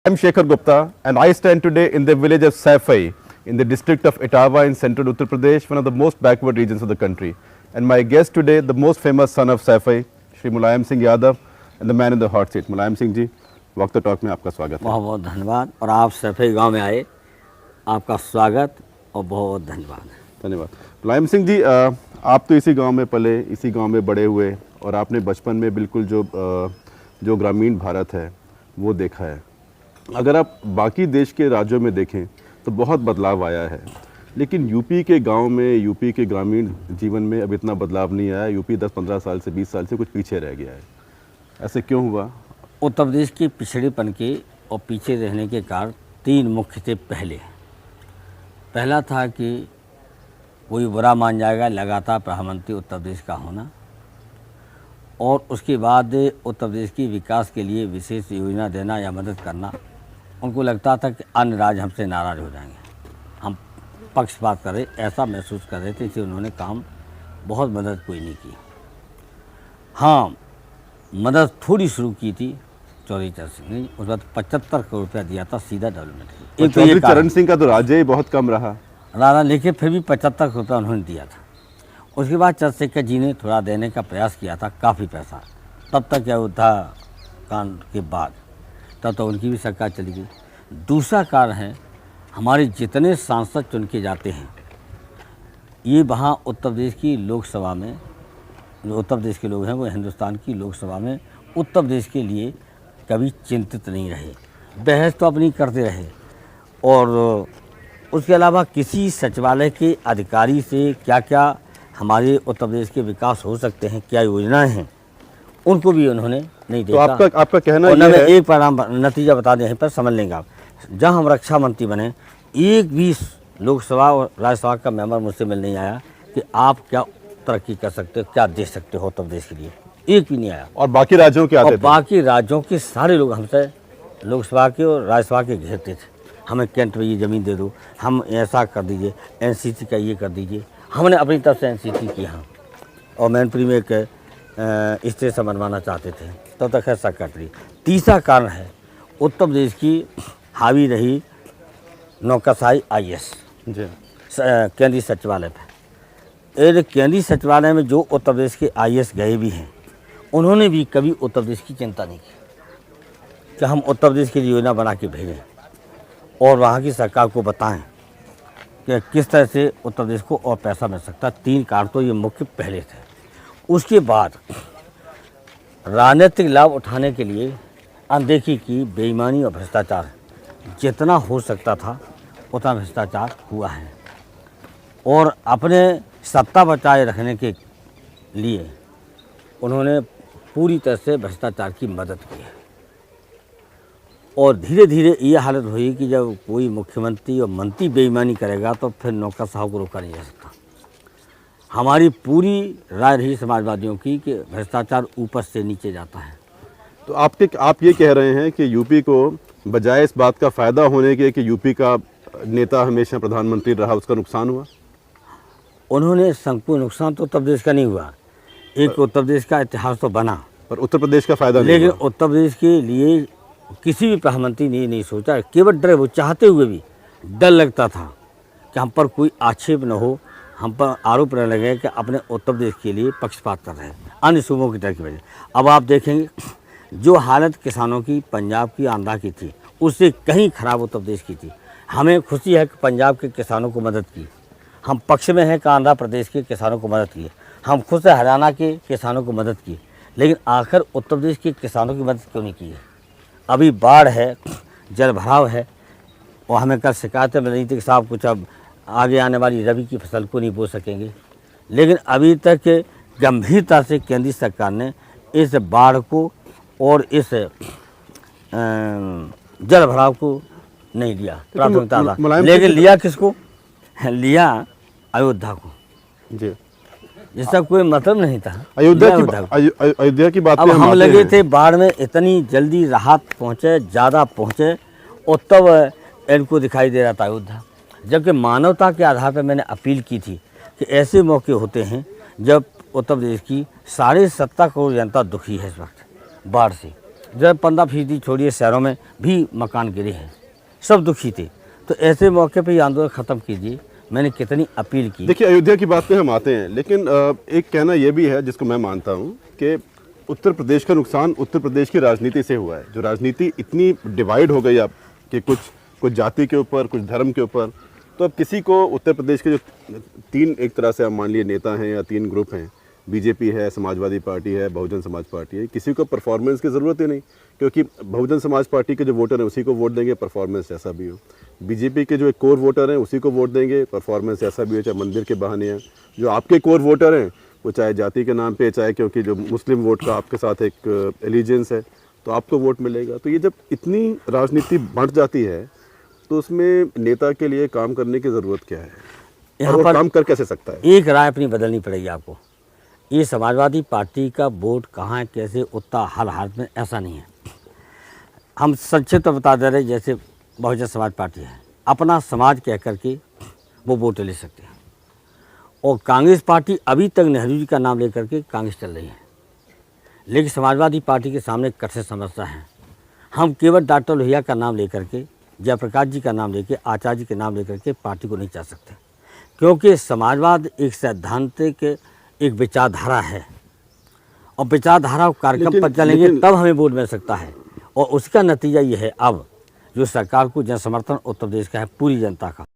I'm Shekhar Gupta and I stand today in the village of Saifai in the district of Etawah in central Uttar Pradesh, one of the most backward regions of the country. And my guest today, the most famous son of Saifai, Shri Mulayam Singh Yadav, and the man in the hot seat. Mulayam Singh ji, वक्त तो talk में आपका स्वागत है। बहुत बहुत धन्यवाद और आप सैफई गांव में आए, आपका स्वागत और बहुत धन्यवाद। धन्यवाद। मुलायम सिंह जी, आप तो इसी गांव में पले, इसी गांव में बड़े हुए और आपने बचपन में बिल्कुल जो ग्रामीण भारत है वो देखा है। अगर आप बाकी देश के राज्यों में देखें तो बहुत बदलाव आया है, लेकिन यूपी के गांव में, यूपी के ग्रामीण जीवन में अब इतना बदलाव नहीं आया। यूपी 10-15 साल से 20 साल से कुछ पीछे रह गया है। ऐसे क्यों हुआ? उत्तर प्रदेश की पिछड़ेपन के और पीछे रहने के कारण तीन मुख्य थे। पहला था कि कोई बुरा मान जाएगा लगातार प्रधानमंत्री उत्तर प्रदेश का होना, और उसके बाद उत्तर प्रदेश की विकास के लिए विशेष योजना देना या मदद करना। उनको लगता था कि अन्य राज्य हमसे नाराज़ हो जाएंगे, हम पक्षपात कर रहे, ऐसा महसूस कर रहे थे, इसलिए उन्होंने काम बहुत मदद कोई नहीं की। हाँ, मदद थोड़ी शुरू की थी चौधरी चरण सिंह ने, उस बाद 75 करोड़ रुपया दिया था सीधा डेवलपमेंट। एक चौधरी चरण सिंह का तो राज्य ही बहुत कम रहा, लेकिन फिर भी 75 करोड़ रुपया उन्होंने दिया था। उसके बाद चंद्रशेखर जी ने थोड़ा देने का प्रयास किया था, काफ़ी पैसा, तब तक अयोध्या कांड के बाद, तब तो उनकी भी सरकार चली गई। दूसरा कारण है, हमारे जितने सांसद चुन के जाते हैं ये वहाँ उत्तर प्रदेश की लोकसभा में, जो उत्तर प्रदेश के लोग हैं वो हिंदुस्तान की लोकसभा में उत्तर प्रदेश के लिए कभी चिंतित नहीं रहे। बहस तो अपनी करते रहे, और उसके अलावा किसी सचिवालय के अधिकारी से क्या क्या हमारे उत्तर प्रदेश के विकास हो सकते हैं, क्या योजनाएं हैं, उनको भी उन्होंने नहीं देखा। तो आपका कहना और ये है, एक परिणाम नतीजा बता दें, पर समझ लेंगे आप। जब हम रक्षा मंत्री बने, एक भी लोकसभा और राज्यसभा का मेंबर मुझसे मिल नहीं आया कि आप क्या तरक्की कर सकते हो, क्या दे सकते हो उत्तर प्रदेश के लिए, एक भी नहीं आया। और बाकी राज्यों के आते थे? बाकी राज्यों के सारे लोग हमसे लोकसभा के और राज्यसभा के घेरते थे, हमें कैंट में ये ज़मीन दे दो, हम ऐसा कर दीजिए, एनसीसी का ये कर दीजिए। हमने अपनी तरफ से एनसीसी की, हाँ, और मैनपुरी में एक स्टेशन बनवाना चाहते थे, तब तक है सेक्रेटरी। तीसरा कारण है, उत्तर प्रदेश की हावी रही नौकरशाही IAS केंद्रीय सचिवालय पर। केंद्रीय सचिवालय में जो उत्तर प्रदेश के IAS गए भी हैं, उन्होंने भी कभी उत्तर प्रदेश की चिंता नहीं की कि हम उत्तर प्रदेश की योजना बना के भेजें और वहाँ की सरकार को बताएं कि किस तरह से उत्तर प्रदेश को और पैसा मिल सकता है। तीन कारण तो ये मुख्य पहले थे। उसके बाद राजनीतिक लाभ उठाने के लिए अनदेखी की, बेईमानी और भ्रष्टाचार जितना हो सकता था उतना भ्रष्टाचार हुआ है, और अपने सत्ता बचाए रखने के लिए उन्होंने पूरी तरह से भ्रष्टाचार की मदद की है। और धीरे धीरे ये हालत हुई कि जब कोई मुख्यमंत्री और मंत्री बेईमानी करेगा तो फिर नौकरशाहों को रोका नहीं जा सकता। हमारी पूरी राय रही समाजवादियों की कि भ्रष्टाचार ऊपर से नीचे जाता है। तो आप ये कह रहे हैं कि यूपी को बजाय इस बात का फ़ायदा होने के कि यूपी का नेता हमेशा प्रधानमंत्री रहा, उसका नुकसान हुआ? उन्होंने संपूर्ण नुकसान तो उत्तर प्रदेश का नहीं हुआ, एक उत्तर प्रदेश का इतिहास तो बना, पर उत्तर प्रदेश का फ़ायदा नहीं लेकिन हुआ। उत्तर प्रदेश के लिए किसी भी प्रधानमंत्री ने नहीं सोचा, केवल डरे, वो चाहते हुए भी डर लगता था कि हम पर कोई आक्षेप न हो, हम पर आरोप न लगे कि अपने उत्तर प्रदेश के लिए पक्षपात कर रहे हैं अन्य सूबों की तरह की वजह। अब आप देखेंगे जो हालत किसानों की पंजाब की, आंध्रा की थी, उससे कहीं खराब उत्तर प्रदेश की थी। हमें खुशी है कि पंजाब के किसानों को मदद की, हम पक्ष में हैं कि आंध्र प्रदेश के किसानों को मदद की, हम खुश हैं हरियाणा के किसानों को मदद की, लेकिन आखिर उत्तर प्रदेश के किसानों की मदद क्यों नहीं की है? अभी बाढ़ है, जल भराव है, और हमें कल शिकायतें मिल रही थी कि साहब कुछ अब आगे आने वाली रबी की फसल को नहीं बो सकेंगे, लेकिन अभी तक गंभीरता से केंद्रीय सरकार ने इस बाढ़ को और इस जल भराव को नहीं लिया प्राथमिकता, लेकिन लिया किसको? लिया अयोध्या को, जी, जिसका कोई मतलब नहीं था। अयोध्या की बात अब हम लगे थे बाढ़ में इतनी जल्दी राहत पहुँचे, ज़्यादा पहुँचे, और तब इनको दिखाई दे रहा था अयोध्या। जबकि मानवता के आधार पर मैंने अपील की थी कि ऐसे मौके होते हैं जब उत्तर प्रदेश की 17.5 करोड़ जनता दुखी है इस वक्त बाढ़ से, जब 15% छोड़िए शहरों में भी मकान गिरे हैं, सब दुखी थे। तो ऐसे मौके पे ये आंदोलन ख़त्म कीजिए। मैंने कितनी अपील की। देखिए, अयोध्या की बात पे हम आते हैं, लेकिन एक कहना यह भी है जिसको मैं मानता हूँ कि उत्तर प्रदेश का नुकसान उत्तर प्रदेश की राजनीति से हुआ है। जो राजनीति इतनी डिवाइड हो गई अब कि कुछ जाति के ऊपर, कुछ धर्म के ऊपर, तो अब किसी को उत्तर प्रदेश के जो 3 एक तरह से आप मान लिए नेता हैं या 3 ग्रुप हैं, बीजेपी है, समाजवादी पार्टी है, बहुजन समाज पार्टी है, किसी को परफॉर्मेंस की ज़रूरत ही नहीं, क्योंकि बहुजन समाज पार्टी के जो वोटर हैं उसी को वोट देंगे, परफॉर्मेंस जैसा भी हो। बीजेपी के जो एक कोर वोटर हैं उसी को वोट देंगे, परफॉर्मेंस जैसा भी हो, चाहे मंदिर के बहाने हैं। जो आपके कोर वोटर हैं वो चाहे जाति के नाम पे, चाहे क्योंकि जो मुस्लिम वोट का आपके साथ एक एलिजेंस है, तो आपको वोट मिलेगा। तो ये जब इतनी राजनीति बढ़ जाती है तो उसमें नेता के लिए काम करने की ज़रूरत क्या है, यहाँ और वो पर काम कर कैसे सकता है? एक राय अपनी बदलनी पड़ेगी आपको। ये समाजवादी पार्टी का वोट कहाँ कैसे उतना हर हालत में ऐसा नहीं है। हम संक्षिप्त बता दे रहे, जैसे बहुजन समाज पार्टी है, अपना समाज कह करके वो वोट ले सकते हैं। और कांग्रेस पार्टी अभी तक नेहरू जी का नाम लेकर के कांग्रेस चल रही है, लेकिन समाजवादी पार्टी के सामने कठिन समस्या है। हम केवल डॉक्टर लोहिया का नाम लेकर के, जयप्रकाश जी का नाम लेके, आचार्य जी के नाम लेकर के पार्टी को नहीं चाह सकते, क्योंकि समाजवाद एक सैद्धांतिक एक विचारधारा है, और विचारधारा कार्यक्रम पर चलेंगे तब हमें वोट मिल सकता है। और उसका नतीजा ये है अब जो सरकार को जन समर्थन उत्तर प्रदेश का है, पूरी जनता का।